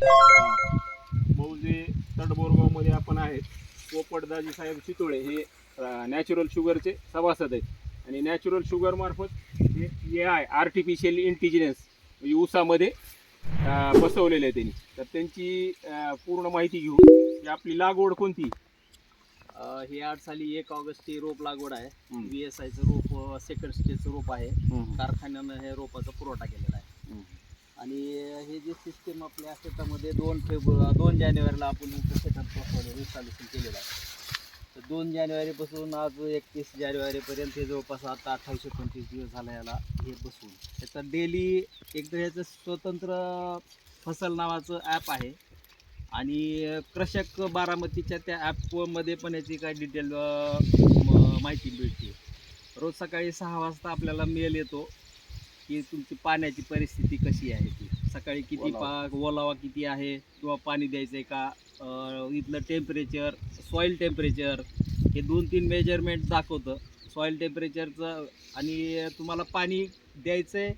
मौजे तडबोरगावमध्ये आपण आहेत. पोपटदाजी साहेब चितोळे हे नॅचरल शुगरचे सभासद आहेत आणि नॅचरल शुगर मार्फत हे AI आर्टिफिशियल इंटेलिजन्स म्हणजे ऊसामध्ये बसवलेलं आहे त्यांनी. तर त्यांची पूर्ण माहिती घेऊ की आपली लागवड कोणती. ही 8 साली 1 ऑगस्ट ची रोप लागवड आहे. VSI चं रोप सेकंड स्टेजचं रोप आहे. कारखान्यानं हे रोपाचा पुरवठा केलेला आहे. आणि हे जे सिस्टीम आपल्या शेतामध्ये 2 जानेवारीला आपण शेतात इन्स्टॉलेशन केलेलं आहे. तर 2 जानेवारीपासून आज 31 जानेवारीपर्यंत हे जवळपास आता 28-29 दिवस झाला याला हे बसून. त्याचा डेली एकदा ह्याचं स्वतंत्र फसल नावाचं ॲप आहे आणि कृषक बारामतीच्या त्या ॲपमध्ये पण याची काय डिटेल माहिती मिळते. रोज सकाळी 6 वाजता आपल्याला मेल येतो की तुमची पाण्याची परिस्थिती कशी आहे, ती सकाळी किती ओलावा किती आहे किंवा पाणी द्यायचं आहे का, इथलं टेम्परेचर, सॉईल टेम्परेचर हे 2-3 मेजरमेंट दाखवतं. सॉईल टेम्परेचरचं आणि तुम्हाला पाणी द्यायचं आहे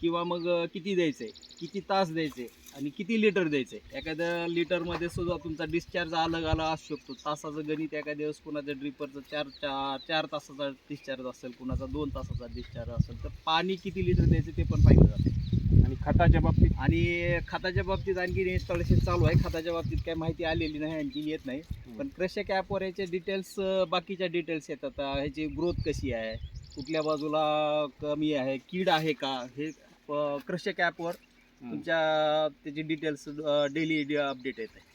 किंवा मग किती द्यायचं आहे, किती तास द्यायचे आणि किती लिटर द्यायचं आहे. एखाद्या लिटरमध्ये सुद्धा तुमचा डिस्चार्ज अलग असू शकतो. तासाचं गणित एखाद्या दिवस कुणाच्या ड्रिपरचं 4 तासाचा डिस्चार्ज असेल, कुणाचा 2 तासाचा डिस्चार्ज असेल. तर पाणी किती लिटर द्यायचं ते पण पाहिलं जाते. आणि खताच्या बाबतीत आणखी इन्स्टॉलेशन चालू आहे. खताच्या बाबतीत काही माहिती आलेली नाही, आणखी येत नाही. पण कृषक ॲपवर याचे डिटेल्स, बाकीच्या डिटेल्स येतात. ह्याची ग्रोथ कशी आहे, कुठल्या बाजूला कमी आहे, कीड आहे का, हे कृषक ॲपवर तुमच्या त्याची डिटेल्स डेली अपडेट येत आहे.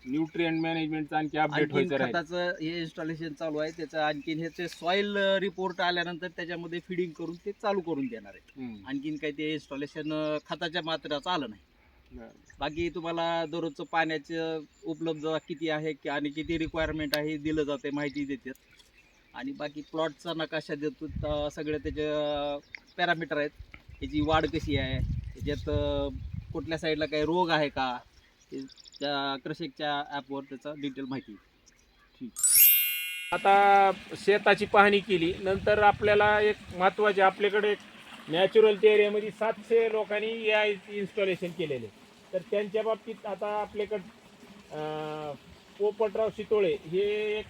न्यूट्रिएंट मॅनेजमेंटचं आणखी अपडेट व्हायचं आहे. खताचं हे इन्स्टॉलेशन चालू आहे. त्याचं आणखीन ह्याचे सॉईल रिपोर्ट आल्यानंतर त्याच्यामध्ये फिडिंग करून ते चालू करून देणार आहे. आणखीन काही ते इन्स्टॉलेशन खताच्या मात्राचं आलं नाही. बाकी तुम्हाला दररोजचं पाण्याचं उपलब्धता किती आहे आणि किती रिक्वायरमेंट आहे हे दिलं जाते, माहिती देतात. आणि बाकी प्लॉटचा नकाशा देतो. सगळे त्याचे पॅरामीटर आहेत. त्याची वाढ कशी आहे, त्याच्यात कुठल्या साईडला काही रोग आहे का, त्या कृषकच्या ॲपवर त्याचा डिटेल माहिती. ठीक. आता शेताची पाहणी केली नंतर आपल्याला एक महत्त्वाचे, आपल्याकडे एक नॅचरल एरियामध्ये 700 लोकांनी AI इन्स्टॉलेशन केलेले. तर त्यांच्या बाबतीत आता आपल्याकडं पोपटराव चितोळे हे एक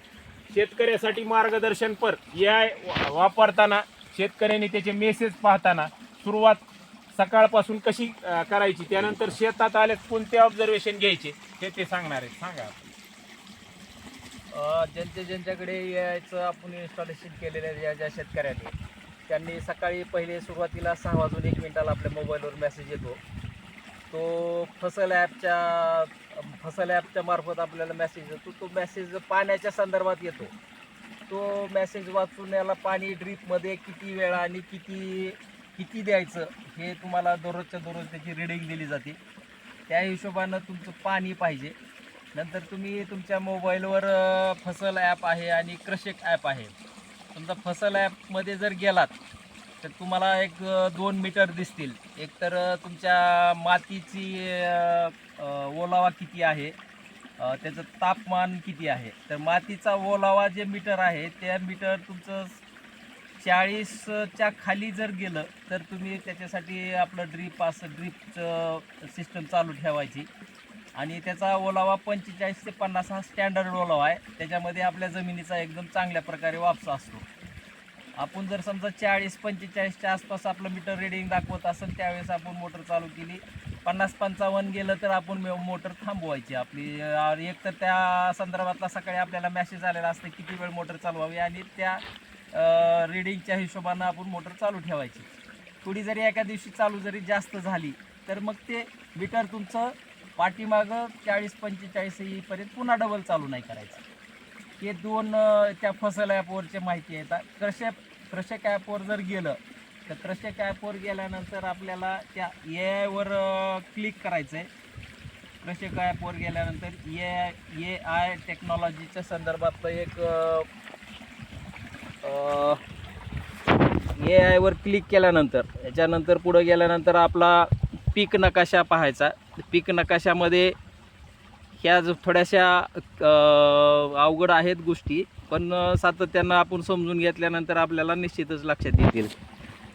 शेतकऱ्यासाठी मार्गदर्शनपर AI वापरताना शेतकऱ्यांनी त्याचे मेसेज पाहताना सुरुवात सकाळपासून कशी करायची, त्यानंतर शेतात आले कोणते ऑब्झर्वेशन घ्यायचे ते सांगणार आहेत. सांगा. ज्यांच्याकडे याचं आपण इन्स्टॉलेशन केलेलं आहे, ज्या शेतकऱ्यांनी, त्यांनी सकाळी पहिले सुरुवातीला 6:01 आपल्या मोबाईलवर मेसेज येतो. तो फसल ॲपच्या मार्फत आपल्याला मेसेज येतो. तो मेसेज पाण्याच्या संदर्भात येतो. तो मेसेज वाचून याला पाणी ड्रीपमध्ये किती वेळा आणि किती द्यायचं हे तुम्हाला दररोजच्या दररोज त्याची रिडिंग दिली जाते. त्या हिशोबानं तुमचं पाणी पाहिजे. नंतर तुम्ही तुमच्या मोबाईलवर फसल ॲप आहे आणि कृषक ॲप आहे. तुमचा फसल ॲपमध्ये जर गेलात तर तुम्हाला 2 मीटर दिसतील. एक तर तुमच्या मातीची ओलावा किती आहे, त्याचं तापमान किती आहे. तर मातीचा ओलावा जे मीटर आहे त्या मीटर तुमचं 40च्या खाली जर गेलं तर तुम्ही त्याच्यासाठी आपलं ड्रीपचं सिस्टम चालू ठेवायची. आणि त्याचा ओलावा 45 ते 50 हा स्टँडर्ड ओलावा आहे. त्याच्यामध्ये आपल्या जमिनीचा एकदम चांगल्या प्रकारे वापसा असतो. आपण जर समजा 40-45च्या आसपास आपलं मीटर रिडिंग दाखवत असेल त्यावेळेस आपण मोटर चालू केली. 50-55 गेलं तर आपण मोटर थांबवायची आपली. एक तर त्या संदर्भातला सकाळी आपल्याला मेसेज आलेला असतं किती वेळ मोटर चालवावी आणि त्या रिडिंगच्या हिशोबानं आपण मोटर चालू ठेवायची. थोडी जरी एका दिवशी चालू जरी जास्त झाली तर मग ते मीटर तुमचं पाठीमागं 40-45 येईपर्यंत पुन्हा डबल चालू नाही करायचं. हे 2 त्या फसल ॲपवरचे माहिती येतात. कृषक ॲपवर जर गेलं तर कृषक ॲपवर गेल्यानंतर आपल्याला त्या AI क्लिक करायचं आहे. कृषक ॲपवर गेल्यानंतर AI टेक्नॉलॉजीच्या संदर्भातलं एक AI क्लिक केल्यानंतर याच्यानंतर पुढं गेल्यानंतर आपला पीक नकाशा पाहायचा. पीक नकाशामध्ये ह्या थोड्याशा अवघड आहेत गोष्टी, पण सातत्यानं आपण समजून घेतल्यानंतर आपल्याला निश्चितच लक्षात येतील.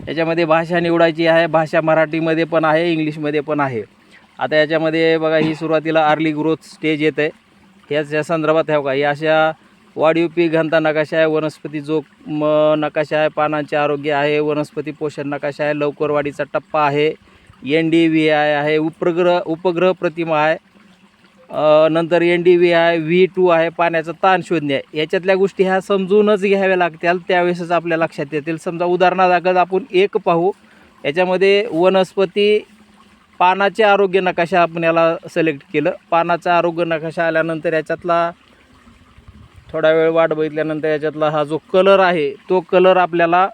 याच्यामध्ये भाषा निवडायची आहे. भाषा मराठीमध्ये पण आहे, इंग्लिशमध्ये पण आहे. आता याच्यामध्ये बघा ही सुरुवातीला अर्ली ग्रोथ स्टेज येत आहे. ह्याच्या संदर्भात ह्या बघा ही अशा वाढीव पीक घनता नकाशा आहे, वनस्पती जोख नकाशा आहे, पानांचे आरोग्य आहे, वनस्पती पोषण नकाशा आहे, लवकर वाढीचा टप्पा आहे, NDVI आहे, उपग्रह प्रतिमा आहे, नंतर NDVI आहे, V2 आहे, पाण्याचा ताण शोधणे आहे. याच्यातल्या गोष्टी ह्या समजूनच घ्याव्या लागतील, त्यावेळेसच आपल्या लक्षात येतील. समजा उदाहरणादाखल आपण एक पाहू, याच्यामध्ये वनस्पती पानाचे आरोग्य नकाशा आपण याला सिलेक्ट केलं. पानाचा आरोग्य नकाशा आल्यानंतर याच्यातला थोडा वेळ वाट बघितल्यानंतर याच्यातला हा जो कलर आहे तो कलर आपल्याला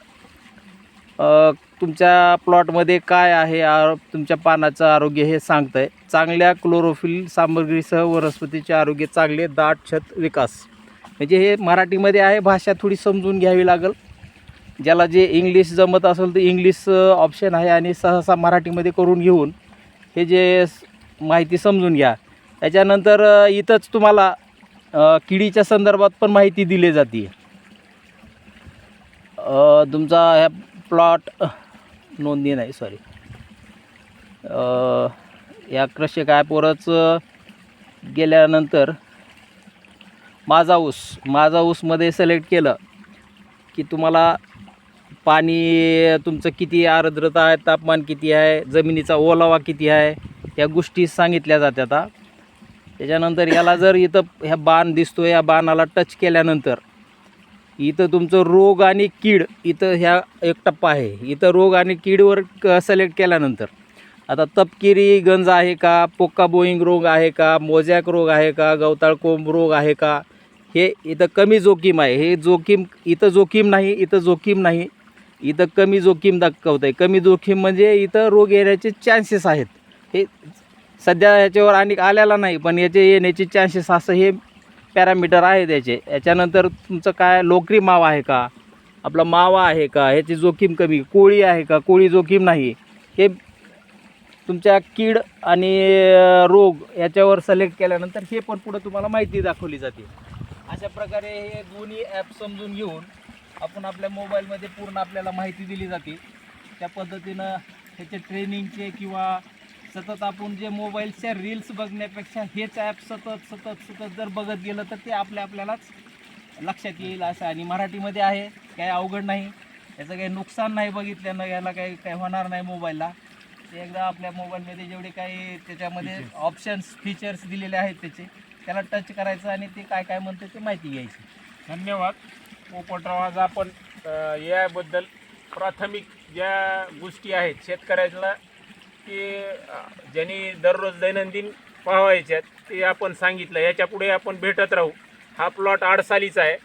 तुमच्या प्लॉटमध्ये काय आहे तुमच्या पानाचं आरोग्य हे सांगतं आहे. चांगल्या क्लोरोफिल सामग्रीसह वनस्पतीचे आरोग्य चांगले दाट छत विकास. म्हणजे हे मराठीमध्ये आहे, भाषा थोडी समजून घ्यावी लागेल. ज्याला जे इंग्लिश जमत असेल तर इंग्लिश ऑप्शन आहे आणि सहसा मराठीमध्ये करून घेऊन हे जे माहिती समजून घ्या. त्याच्यानंतर इथंच तुम्हाला किडीच्या संदर्भात पण माहिती दिली जाते. तुमचा ह्या प्लॉट नोंदणी नाही सॉरी या कृषी ॲपवरच गेल्यानंतर माझा ऊसमध्ये सिलेक्ट केलं की तुम्हाला पाणी तुमचं किती आर्द्रता आहे, तापमान किती आहे, जमिनीचा ओलावा किती आहे, या गोष्टी सांगितल्या जातात. त्याच्यानंतर याला जर इथं ह्या बाण दिसतो, या बाणाला टच केल्यानंतर इथं तुमचं रोग आणि कीड, इथं ह्या एक टप्पा आहे, इथं रोग आणि कीडवर सिलेक्ट केल्यानंतर आता तपकिरी गंज आहे का, पोक्का बोईंग रोग आहे का, मोजॅक रोग आहे का, गवताळ कोंब रोग आहे का, हे इथं कमी जोखीम आहे. हे जोखीम इथं जोखीम नाही, इथं जोखीम नाही, इथं कमी जोखीम दाखवत आहे. कमी जोखीम म्हणजे इथं रोग येण्याचे चान्सेस आहेत. हे सध्या ह्याच्यावर आणि आलेला नाही, पण याचे येण्याचे चान्सेस असं हे पॅरामीटर आहे त्याचे. याच्यानंतर तुमचं काय लोकरी मावा आहे का, आपला मावा आहे का, ह्याची जोखीम कमी, कोळी आहे का, कोळी जोखीम नाही, हे तुमच्या कीड आणि रोग याच्यावर सिलेक्ट केल्यानंतर हे पण पुढं तुम्हाला माहिती दाखवली जाते. अशा प्रकारे हे दोन्ही ॲप समजून घेऊन आपण आपल्या मोबाईलमध्ये पूर्ण आपल्याला माहिती दिली जाते. त्या पद्धतीनं ह्याचे ट्रेनिंगचे किंवा सतत आपण जे मोबाईलच्या रील्स बघण्यापेक्षा हेच ॲप सतत जर बघत गेलं तर ते आपल्यालाच लक्षात येईल असं. आणि मराठीमध्ये आहे, काही अवघड नाही, याचं काही नुकसान नाही, बघितल्यानं याला काही होणार नाही मोबाईलला. ते एकदा आपल्या मोबाईलमध्ये जेवढे काही त्याच्यामध्ये ऑप्शन्स फीचर्स दिलेले आहेत त्याला टच करायचं आणि ते काय म्हणतं ते माहिती घ्यायची. धन्यवाद पोपटराव. आज आपण याबद्दल प्राथमिक ज्या गोष्टी आहेत शेतकऱ्याला की ज्यांनी दररोज दैनंदिन पाहायच्यात ते आपण सांगितलं. याच्यापुढे आपण भेटत राहू. हा प्लॉट आडसालीचा आहे,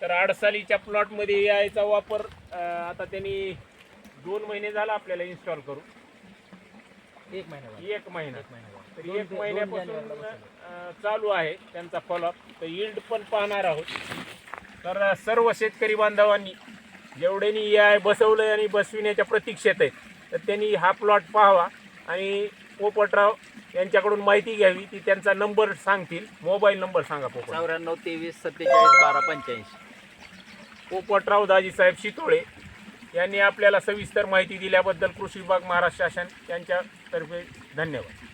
तर आडसालीच्या प्लॉटमध्ये याचा वापर आता त्यांनी 2 महिने झाला आपल्याला इन्स्टॉल करू. 1 महिना 1 महिना तर 1 महिन्यापासून चालू आहे त्यांचा फॉलोअप. तर यील्ड पण पाहणार आहोत. तर सर्व शेतकरी बांधवांनी जेवढ्यांनी याय बसवलं आणि बसविण्याच्या प्रतीक्षेत आहेत तर त्यांनी हा प्लॉट पाहावा आणि पोपटराव यांच्याकडून माहिती घ्यावी. ती त्यांचा नंबर सांगतील. मोबाईल नंबर सांगा पोपट. 94 23 47 12 85. पोपटराव दाजीसाहेब शितोळे यांनी आपल्याला सविस्तर माहिती दिल्याबद्दल कृषी विभाग महाराष्ट्र शासन यांच्यातर्फे धन्यवाद.